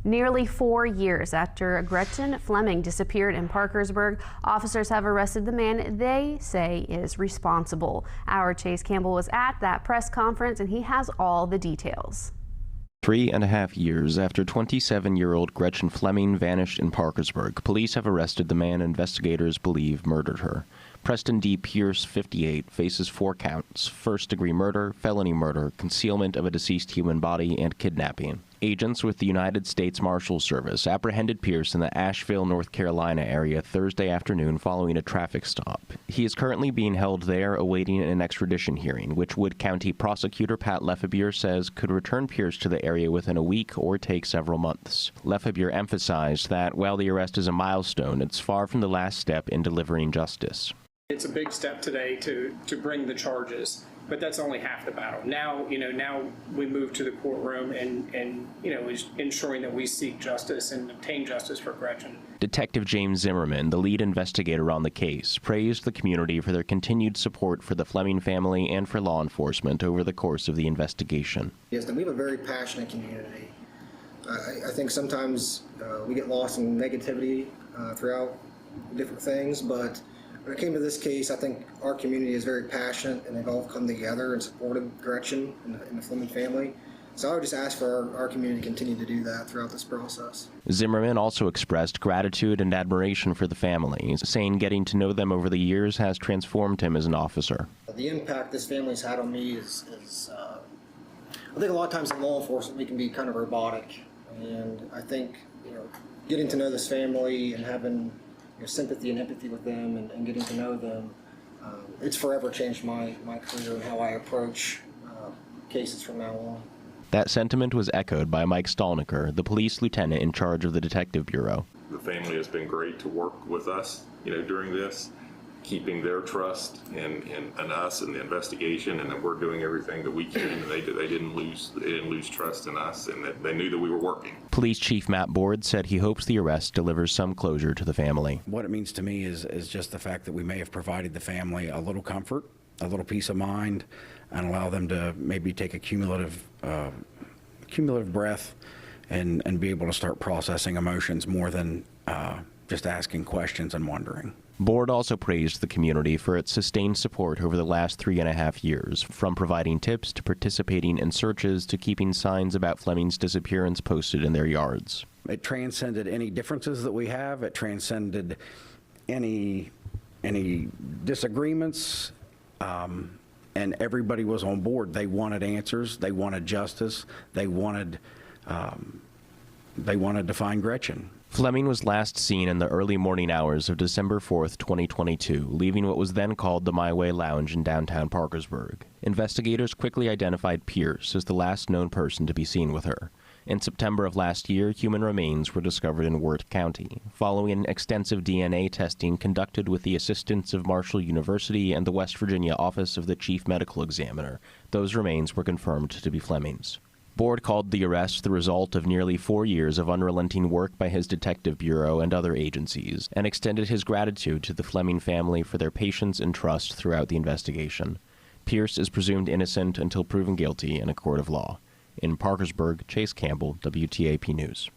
Nearly 4 years after Gretchen Fleming disappeared in Parkersburg, officers have arrested the man they say is responsible. Our Chase Campbell was at that press conference and he has all the details. 3.5 years after 27-year-old Gretchen Fleming vanished in Parkersburg, police have arrested the man investigators believe murdered her. Preston Pierce, 58, faces 4 counts: first-degree murder, felony murder, concealment of a deceased human body, and kidnapping. Agents with the United States Marshals Service apprehended Pierce in the Asheville, North Carolina area Thursday afternoon following a traffic stop. He is currently being held there awaiting an extradition hearing, which Wood County prosecutor Pat Lefebvre says could return Pierce to the area within a week or take several months. Lefebvre emphasized that while the arrest is a milestone, it's far from the last step in delivering justice. It's a big step today to bring the charges, but that's only half the battle. Now, now we move to the courtroom and ensuring that we seek justice and obtain justice for Gretchen. Detective James Zimmerman, the lead investigator on the case, praised the community for their continued support for the Fleming family and for law enforcement over the course of the investigation. Yes, and we have a very passionate community. I think sometimes we get lost in negativity throughout different things, but when it came to this case, I think our community is very passionate and they've all come together and supported Gretchen and the Fleming family. So I would just ask for our community to continue to do that throughout this process. Zimmerman also expressed gratitude and admiration for the family, saying getting to know them over the years has transformed him as an officer. The impact this family's had on me is I think a lot of times in law enforcement we can be kind of robotic, and I think getting to know this family and having sympathy and empathy with them and getting to know them, it's forever changed my career and how I approach cases from now on. That sentiment was echoed by Mike Stolniker, the police lieutenant in charge of the Detective Bureau. The family has been great to work with us, during this, keeping their trust in us and the investigation, and that we're doing everything that we can. And they didn't lose trust in us, and that they knew that we were working. Police Chief Matt Board said he hopes the arrest delivers some closure to the family. What it means to me is just the fact that we may have provided the family a little comfort, a little peace of mind, and allow them to maybe take a cumulative breath and be able to start processing emotions more than just asking questions and wondering. Board also praised the community for its sustained support over the last 3.5 years, from providing tips to participating in searches to keeping signs about Fleming's disappearance posted in their yards. It transcended any differences that we have. It transcended any disagreements, and everybody was on board. They wanted answers. They wanted justice. They wanted to find Gretchen. Fleming was last seen in the early morning hours of December 4th, 2022, leaving what was then called the My Way Lounge in downtown Parkersburg. Investigators quickly identified Pierce as the last known person to be seen with her. In September of last year, human remains were discovered in Wirt County, following extensive DNA testing conducted with the assistance of Marshall University and the West Virginia Office of the Chief Medical Examiner. Those remains were confirmed to be Fleming's. Board called the arrest the result of nearly 4 years of unrelenting work by his Detective Bureau and other agencies, and extended his gratitude to the Fleming family for their patience and trust throughout the investigation. Pierce is presumed innocent until proven guilty in a court of law. In Parkersburg, Chase Campbell, WTAP News.